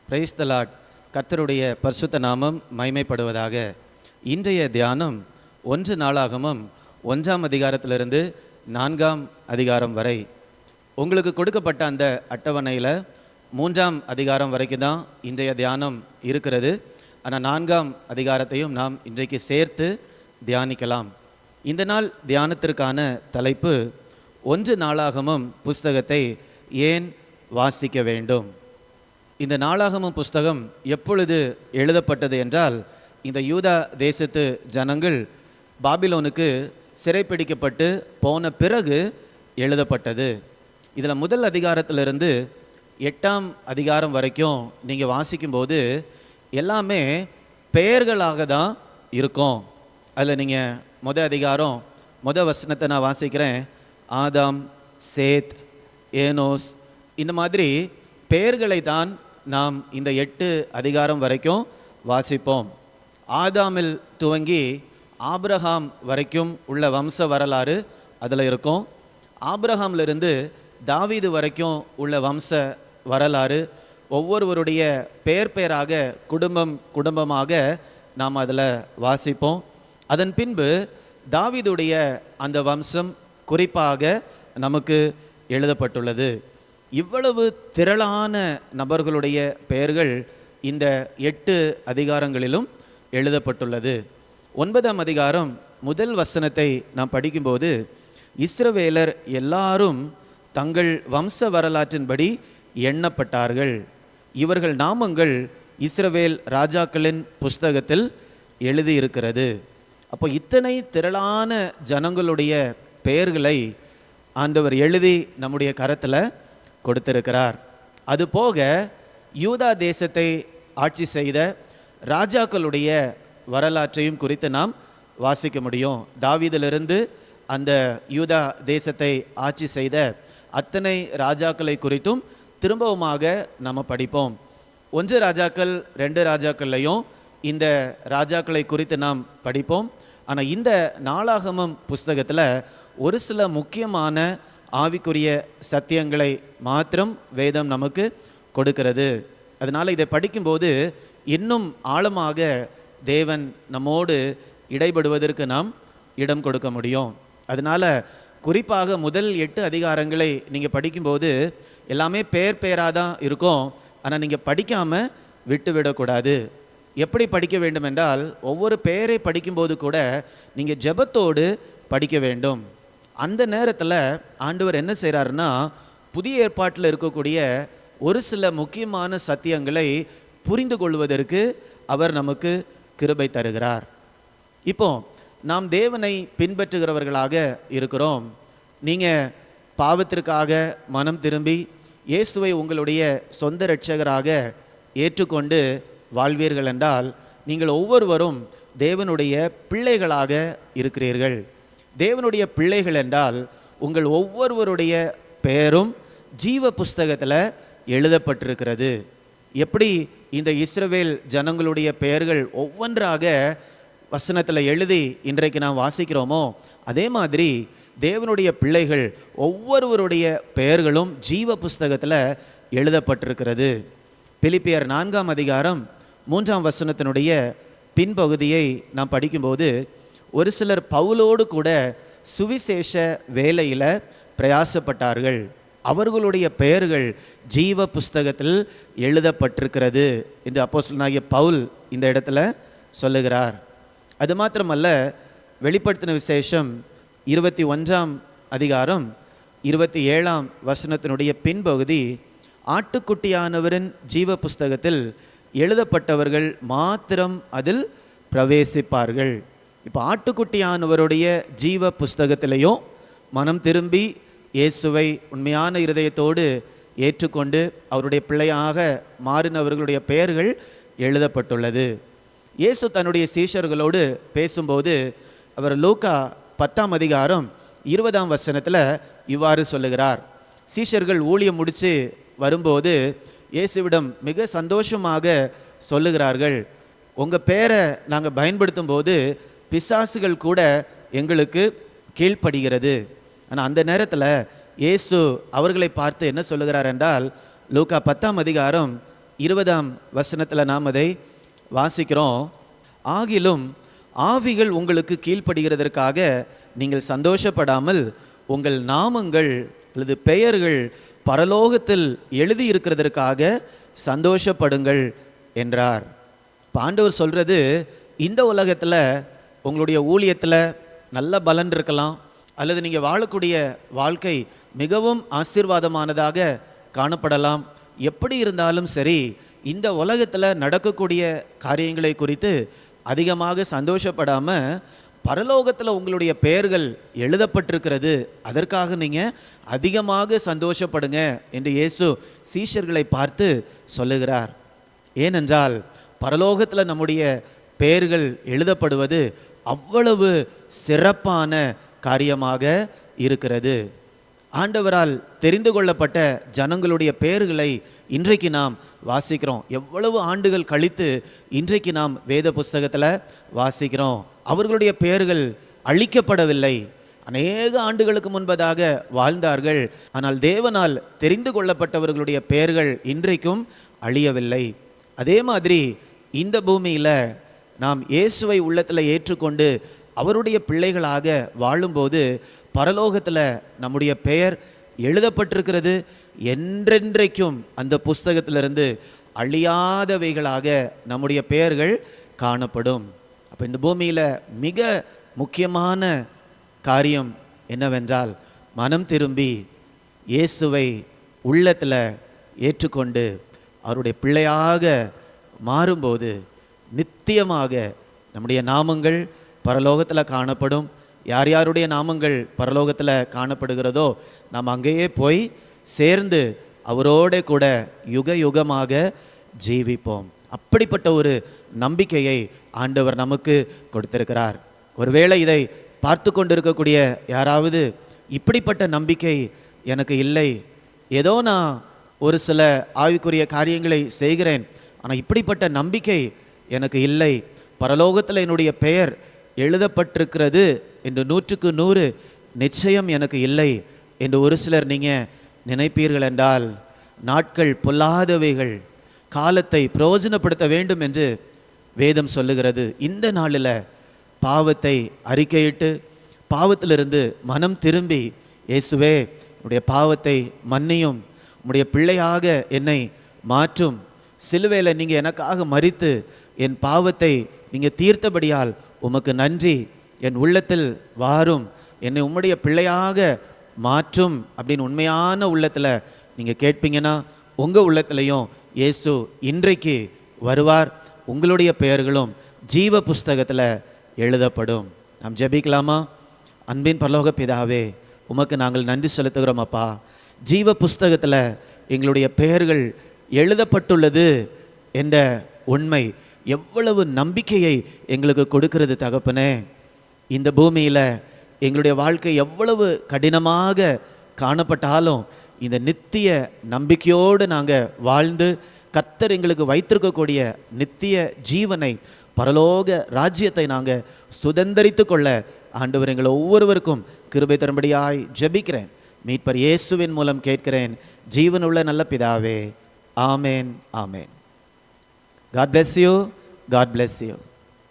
Praise the Lord. கர்த்தருடைய பரிசுத்த நாமம் மகிமைப்படுவதாக. இன்றைய தியானம் 1 நாளாகமம் 1ஆம் அதிகாரத்திலிருந்து 4ஆம் அதிகாரம் வரை. உங்களுக்கு கொடுக்கப்பட்ட அந்த அட்டவணையில் 3ஆம் அதிகாரம் வரைக்கும் தான் இன்றைய தியானம் இருக்கிறது. ஆனால் 4ஆம் அதிகாரத்தையும் நாம் இன்றைக்கு சேர்த்து தியானிக்கலாம். இந்த நாள் தியானத்திற்கான தலைப்பு 1 நாளாகமம் புஸ்தகத்தை ஏன் வாசிக்க வேண்டும். இந்த நாளாகமம் புஸ்தகம் எப்பொழுது எழுதப்பட்டது என்றால், இந்த யூதா தேசத்து ஜனங்கள் பாபிலோனுக்கு சிறைப்பிடிக்கப்பட்டு போன பிறகு எழுதப்பட்டது. இதில் முதல் அதிகாரத்திலிருந்து 8ஆம் அதிகாரம் வரைக்கும் நீங்கள் வாசிக்கும்போது எல்லாமே பெயர்களாக தான் இருக்கும். அதில் நீங்கள் முதல் வசனத்தை நான் வாசிக்கிறேன். ஆதாம், சேத், ஏனோஸ், இந்த மாதிரி பெயர்களை தான் நாம் இந்த 8 அதிகாரம் வரைக்கும் வாசிப்போம். ஆதாமில் துவங்கி ஆபிரகாம் வரைக்கும் உள்ள வம்ச வரலாறு அதில் இருக்கும். ஆபிரகாமிலிருந்து தாவீது வரைக்கும் உள்ள வம்ச வரலாறு, ஒவ்வொருவருடைய பெயராக குடும்பமாக நாம் அதில் வாசிப்போம். அதன் பின்பு தாவீதுடைய அந்த வம்சம் குறிப்பாக நமக்கு எழுதப்பட்டுள்ளது. இவ்வளவு திரளான நபர்களுடைய பெயர்கள் இந்த 8 அதிகாரங்களிலும் எழுதப்பட்டுள்ளது. 9ஆம் அதிகாரம் முதல் வசனத்தை நாம் படிக்கும்போது, இஸ்ரவேலர் எல்லாரும் தங்கள் வம்ச வரலாற்றின்படி எண்ணப்பட்டார்கள். இவர்கள் நாமங்கள் இஸ்ரவேல் ராஜாக்களின் புஸ்தகத்தில் எழுதியிருக்கிறது. அப்போ இத்தனை திரளான ஜனங்களுடைய பெயர்களை ஆண்டவர் எழுதி நம்முடைய கரத்தில் கொடுத்திருக்கிறார். அதுபோக யூதா தேசத்தை ஆட்சி செய்த ராஜாக்களுடைய வரலாற்றையும் குறித்து நாம் வாசிக்க முடியும். தாவீதிலிருந்து அந்த யூதா தேசத்தை ஆட்சி செய்த அத்தனை ராஜாக்களை குறித்தும் திரும்பவுமாக நாம் படிப்போம். 1 ராஜாக்கள் 2 ராஜாக்கள்லையும் இந்த ராஜாக்களை குறித்து நாம் படிப்போம். ஆனால் இந்த நாளாகமம் புஸ்தகத்தில் ஒரு சில முக்கியமான ஆவிக்குரிய சத்தியங்களை மாத்திரம் வேதம் நமக்கு கொடுக்கிறது. அதனால் இதை படிக்கும்போது இன்னும் ஆழமாக தேவன் நம்மோடு இடைபடுவதற்கு நாம் இடம் கொடுக்க முடியும். அதனால் குறிப்பாக முதல் 8 அதிகாரங்களை நீங்கள் படிக்கும்போது எல்லாமே பெயராக தான் இருக்கும். ஆனால் நீங்கள் படிக்காமல் விட்டுவிடக்கூடாது. எப்படி படிக்க வேண்டும் என்றால், ஒவ்வொரு பெயரை படிக்கும்போது கூட நீங்கள் ஜெபத்தோடு படிக்க வேண்டும். அந்த நேரத்தில் ஆண்டவர் என்ன செய்கிறாருன்னா, புதிய ஏற்பாட்டில் இருக்கக்கூடிய ஒரு சில முக்கியமான சத்தியங்களை புரிந்து கொள்வதற்கு அவர் நமக்கு கிருபை தருகிறார். இப்போ நாம் தேவனை பின்பற்றுகிறவர்களாக இருக்கிறோம். நீங்கள் பாவத்திற்காக மனம் திரும்பி இயேசுவை உங்களுடைய சொந்த இரட்சகராக ஏற்றுக்கொண்டு வாழ்வீர்கள் என்றால், நீங்கள் ஒவ்வொருவரும் தேவனுடைய பிள்ளைகளாக இருக்கிறீர்கள். தேவனுடைய பிள்ளைகள் என்றால் உங்கள் ஒவ்வொருவருடைய பெயரும் ஜீவ புஸ்தகத்தில் எழுதப்பட்டிருக்கிறது. எப்படி இந்த இஸ்ரவேல் ஜனங்களுடைய பெயர்கள் ஒவ்வொன்றாக வசனத்தில் எழுதி இன்றைக்கு நாம் வாசிக்கிறோமோ, அதே மாதிரி தேவனுடைய பிள்ளைகள் ஒவ்வொருவருடைய பெயர்களும் ஜீவ புஸ்தகத்தில் எழுதப்பட்டிருக்கிறது. பிலிப்பியர் 4ஆம் அதிகாரம் 3ஆம் வசனத்தினுடைய பின்பகுதியை நாம் படிக்கும்போது, ஒரு சிலர் பவுலோடு கூட சுவிசேஷ வேலையில் பிரயாசப்பட்டார்கள். அவர்களுடைய பெயர்கள் ஜீவ புஸ்தகத்தில் எழுதப்பட்டிருக்கிறது என்று அப்போஸ்தலனாகிய பவுல் இந்த இடத்துல சொல்லுகிறார். அது மாத்திரமல்ல, வெளிப்படுத்தின விசேஷம் 21ஆம் அதிகாரம் 27ஆம் வசனத்தினுடைய பின்பகுதி, ஆட்டுக்குட்டியானவரின் ஜீவ புஸ்தகத்தில் எழுதப்பட்டவர்கள் மாத்திரம் அதில் பிரவேசிப்பார்கள். இப்போ ஆட்டுக்குட்டியானவருடைய ஜீவ புஸ்தகத்திலையும் மனம் திரும்பி இயேசுவை உண்மையான இருதயத்தோடு ஏற்றுக்கொண்டு அவருடைய பிள்ளையாக மாறினவர்களுடைய பெயர்கள் எழுதப்பட்டுள்ளது. இயேசு தன்னுடைய சீஷர்களோடு பேசும்போது அவர் லூக்கா 10ஆம் அதிகாரம் 20ஆம் வசனத்தில் இவ்வாறு சொல்லுகிறார். சீஷர்கள் ஊழியம் முடித்து வரும்போது இயேசுவிடம் மிக சந்தோஷமாக சொல்லுகிறார்கள், உங்கள் பெயரை நாங்கள் பயன்படுத்தும் போது பிசாசுகள் கூட எங்களுக்கு கீழ்ப்படுகிறது. ஆனால் அந்த நேரத்தில் இயேசு அவர்களை பார்த்து என்ன சொல்லுகிறார் என்றால், லூக்கா 10ஆம் அதிகாரம் 20ஆம் வசனத்தில் நாம் அதை வாசிக்கிறோம். ஆகிலும் ஆவிகள் உங்களுக்கு கீழ்ப்படுகிறதற்காக நீங்கள் சந்தோஷப்படாமல் உங்கள் நாமங்கள் அல்லது பெயர்கள் பரலோகத்தில் எழுதியிருக்கிறதற்காக சந்தோஷப்படுங்கள் என்றார். ஆண்டவர் சொல்கிறது, இந்த உலகத்தில் உங்களுடைய ஊழியத்தில் நல்ல பலன் இருக்கலாம், அல்லது நீங்கள் வாழக்கூடிய வாழ்க்கை மிகவும் ஆசீர்வாதமானதாக காணப்படலாம். எப்படி இருந்தாலும் சரி, இந்த உலகத்தில் நடக்கக்கூடிய காரியங்களை குறித்து அதிகமாக சந்தோஷப்படாமல் பரலோகத்தில் உங்களுடைய பெயர்கள் எழுதப்பட்டிருக்கிறது, அதற்காக நீங்கள் அதிகமாக சந்தோஷப்படுங்க என்று இயேசு சீஷர்களை பார்த்து சொல்லுகிறார். ஏனென்றால் பரலோகத்தில் நம்முடைய பெயர்கள் எழுதப்படுவது அவ்வளவு சிறப்பான காரியமாக இருக்கிறது. ஆண்டவரால் தெரிந்து கொள்ளப்பட்ட ஜனங்களுடைய பெயர்களை இன்றைக்கு நாம் வாசிக்கிறோம். எவ்வளவு ஆண்டுகள் கழித்து இன்றைக்கு நாம் வேத புஸ்தகத்தில் வாசிக்கிறோம். அவர்களுடைய பெயர்கள் அழிக்கப்படவில்லை. அநேக ஆண்டுகளுக்கு முன்பதாக வாழ்ந்தார்கள். ஆனால் தேவனால் தெரிந்து கொள்ளப்பட்டவர்களுடைய பெயர்கள் இன்றைக்கும் அழியவில்லை. அதே மாதிரி இந்த பூமியில் நாம் இயேசுவை உள்ளத்தில் ஏற்றுக்கொண்டு அவருடைய பிள்ளைகளாக வாழும்போது பரலோகத்தில் நம்முடைய பெயர் எழுதப்பட்டிருக்கிறது. என்றென்றைக்கும் அந்த புஸ்தகத்திலிருந்து அழியாதவைகளாக நம்முடைய பெயர்கள் காணப்படும். அப்போ இந்த பூமியில் மிக முக்கியமான காரியம் என்னவென்றால், மனம் திரும்பி இயேசுவை உள்ளத்தில் ஏற்றுக்கொண்டு அவருடைய பிள்ளையாக மாறும்போது நித்தியமாக நம்முடைய நாமங்கள் பரலோகத்தில் காணப்படும். யார் யாருடைய நாமங்கள் பரலோகத்தில் காணப்படுகிறதோ நாம் அங்கேயே போய் சேர்ந்து அவரோட கூட யுக யுகமாக ஜீவிப்போம். அப்படிப்பட்ட ஒரு நம்பிக்கையை ஆண்டவர் நமக்கு கொடுத்திருக்கிறார். ஒருவேளை இதை பார்த்து கொண்டிருக்கக்கூடிய யாராவது இப்படிப்பட்ட நம்பிக்கை எனக்கு இல்லை, ஏதோ நான் ஒரு சில ஆவிக்குரிய காரியங்களை செய்கிறேன், ஆனால் இப்படிப்பட்ட நம்பிக்கை எனக்கு இல்லை, பரலோகத்தில் என்னுடைய பெயர் எழுதப்பட்டிருக்கிறது என்று 100க்கு 100 நிச்சயம் எனக்கு இல்லை என்று ஒரு சிலர் நீங்கள் நினைப்பீர்கள் என்றால், நாட்கள் பொல்லாதவைகள், காலத்தை பிரயோஜனப்படுத்த வேண்டும் என்று வேதம் சொல்லுகிறது. இந்த நாளில் பாவத்தை அறிக்கையிட்டு பாவத்திலிருந்து மனம் திரும்பி, இயேசுவே என்னுடைய பாவத்தை மன்னியும், உம்முடைய பிள்ளையாக என்னை மாற்றும், சிலுவையில் நீங்கள் எனக்காக மரித்து என் பாவத்தை நீங்கள் தீர்த்தபடியால் உமக்கு நன்றி, என் உள்ளத்தில் வாரும், என்னை உம்முடைய பிள்ளையாக மாற்றும் அப்படின்னு உண்மையான உள்ளத்தில் நீங்கள் கேட்பீங்கன்னா உங்கள் உள்ளத்திலையும் இயேசு இன்றைக்கு வருவார். உங்களுடைய பெயர்களும் ஜீவ புஸ்தகத்தில் எழுதப்படும். நாம் ஜெபிக்கலாமா? அன்பின் பரலோக பிதாவே, உமக்கு நாங்கள் நன்றி செலுத்துகிறோம் அப்பா. ஜீவ புஸ்தகத்தில் எங்களுடைய பெயர்கள் எழுதப்பட்டுள்ளது என்ற உண்மை எவ்வளவு நம்பிக்கையை எங்களுக்கு கொடுக்கிறது தகப்பனே. இந்த பூமியில் எங்களுடைய வாழ்க்கை எவ்வளவு கடினமாக காணப்பட்டாலும் இந்த நித்திய நம்பிக்கையோடு நாங்கள் வாழ்ந்து கர்த்தர் எங்களுக்கு வைத்திருக்கக்கூடிய நித்திய ஜீவனை, பரலோக ராஜ்யத்தை நாங்கள் சுதந்தரித்து கொள்ள ஆண்டவர் எங்களை ஒவ்வொருவருக்கும் கிருபை தரும்படியாய் ஜெபிக்கிறேன். மீட்பர் இயேசுவின் மூலம் கேட்கிறேன், ஜீவனுள்ள நல்ல பிதாவே. ஆமேன், ஆமேன். God bless you. God bless you.